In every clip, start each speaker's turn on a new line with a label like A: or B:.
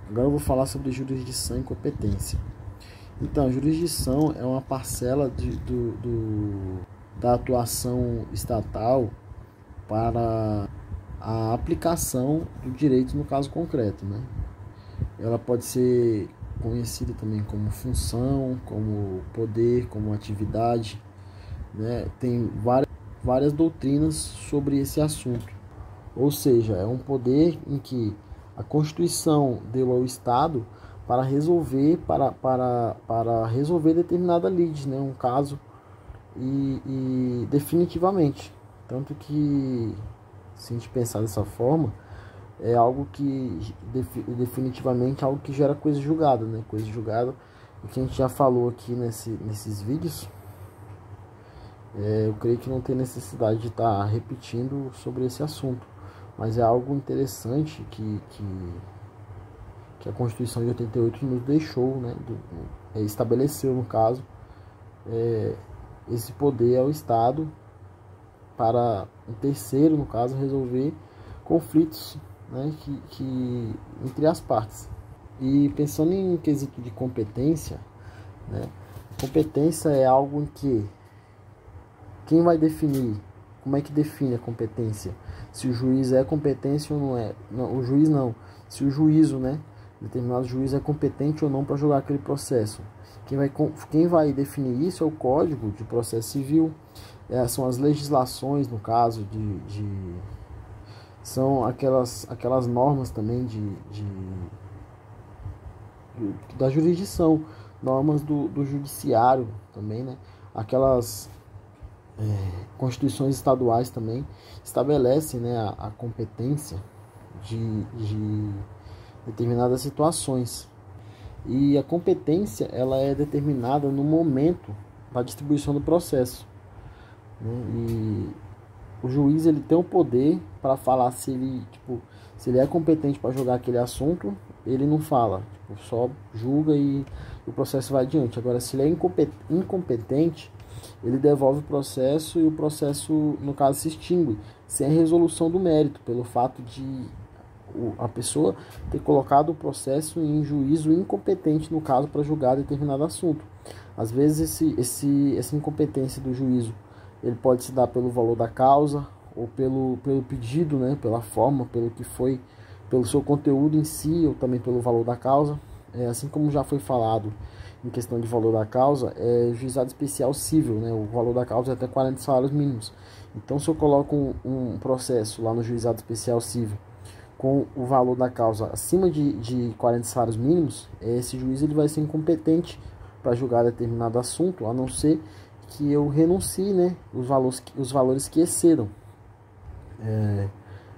A: Agora eu vou falar sobre jurisdição e competência. Então, a jurisdição é uma parcela da atuação estatal para a aplicação do direito no caso concreto, né? Ela pode ser conhecida também como função, como poder, como atividade, né? Tem várias doutrinas sobre esse assunto. Ou seja, é um poder em que a Constituição deu ao Estado para resolver, para resolver determinada lide, né? Um caso e definitivamente. Tanto que, se a gente pensar dessa forma, é algo que definitivamente algo que gera coisa julgada, né? Coisa julgada, o que a gente já falou aqui nesses vídeos. Eu creio que não tem necessidade de estar repetindo sobre esse assunto, mas é algo interessante que a Constituição de 88 nos deixou, né? Estabeleceu, no caso, esse poder ao Estado para um terceiro, no caso, resolver conflitos, né, que entre as partes. E pensando em quesito de competência, né, competência é algo em que quem vai definir, como é que define a competência? Se o juiz é competente ou não é? Não, o juiz não. Se o juízo, né, determinado juiz é competente ou não para julgar aquele processo. Quem vai definir isso é o Código de Processo Civil, são as legislações, no caso, são aquelas normas também da jurisdição, normas do judiciário também, né? Aquelas constituições estaduais também estabelecem, né, a competência de determinadas situações. E a competência, ela é determinada no momento da distribuição do processo, né? E o juiz, ele tem o poder para falar se ele é competente para julgar aquele assunto. Ele não fala, só julga e o processo vai adiante. Agora, se ele é incompetente, ele devolve o processo e o processo, no caso, se extingue sem a resolução do mérito, pelo fato de a pessoa ter colocado o processo em juízo incompetente, no caso, para julgar determinado assunto. Às vezes essa incompetência do juízo, ele pode se dar pelo valor da causa ou pelo pedido, né, pela forma, pelo que foi, pelo seu conteúdo em si, ou também pelo valor da causa. Assim como já foi falado em questão de valor da causa, juizado especial civil, né, o valor da causa é até 40 salários mínimos. Então, se eu coloco um processo lá no juizado especial civil com o valor da causa acima de 40 salários mínimos, esse juiz ele vai ser incompetente para julgar determinado assunto, a não ser que eu renuncie, né, os valores que excedam.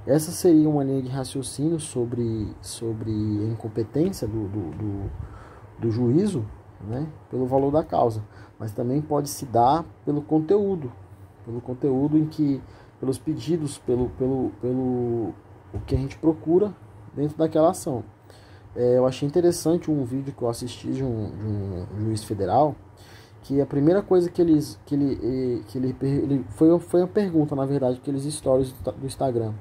A: Essa seria uma linha de raciocínio sobre a incompetência do juízo, né, pelo valor da causa, mas também pode se dar pelo conteúdo em que, pelos pedidos, pelo o que a gente procura dentro daquela ação. Eu achei interessante um vídeo que eu assisti de um juiz federal, que a primeira coisa que ele foi uma pergunta, na verdade, aqueles stories do Instagram.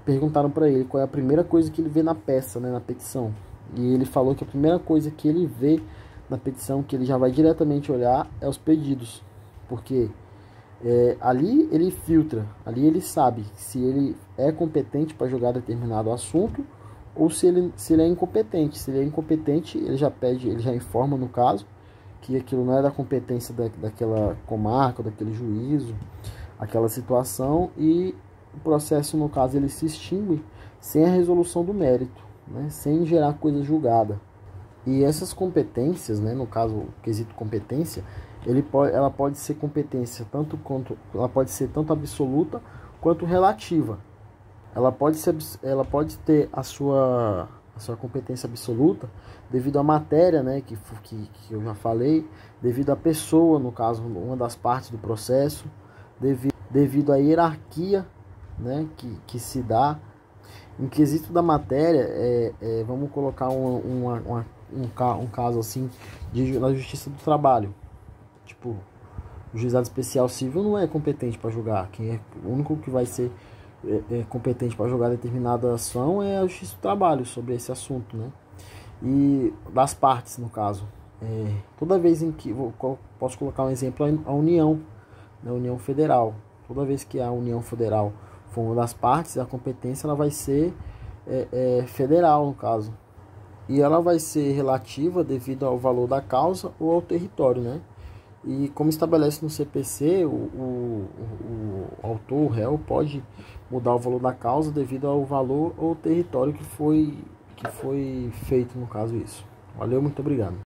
A: Perguntaram para ele qual é a primeira coisa que ele vê na peça, né, na petição. E ele falou que a primeira coisa que ele vê na petição, que ele já vai diretamente olhar, é os pedidos. Porque ali ele filtra, ali ele sabe se ele é competente para julgar determinado assunto ou se ele é incompetente. Se ele é incompetente, ele já pede, ele já informa, no caso, que aquilo não é da competência daquela comarca, daquele juízo, aquela situação, e o processo, no caso, ele se extingue sem a resolução do mérito, né, sem gerar coisa julgada. E essas competências, né, no caso, o quesito competência, ela pode ser competência ela pode ser tanto absoluta quanto relativa. Ela pode ter a sua competência absoluta devido à matéria, né, que eu já falei, devido à pessoa, no caso, uma das partes do processo, devido à hierarquia, né, que se dá. Em quesito da matéria, vamos colocar um caso assim na Justiça do Trabalho. Tipo, o juizado especial civil não é competente para julgar. O único que vai ser competente para julgar determinada ação é a Justiça do Trabalho sobre esse assunto, né? e das partes, no caso. Toda vez em que, posso colocar um exemplo, a União, né, a União Federal. Toda vez que a União Federal for uma das partes, a competência ela vai ser federal, no caso. E ela vai ser relativa devido ao valor da causa ou ao território, né? E como estabelece no CPC, o autor, o réu, pode mudar o valor da causa devido ao valor ou território que foi feito, no caso isso. Valeu, muito obrigado.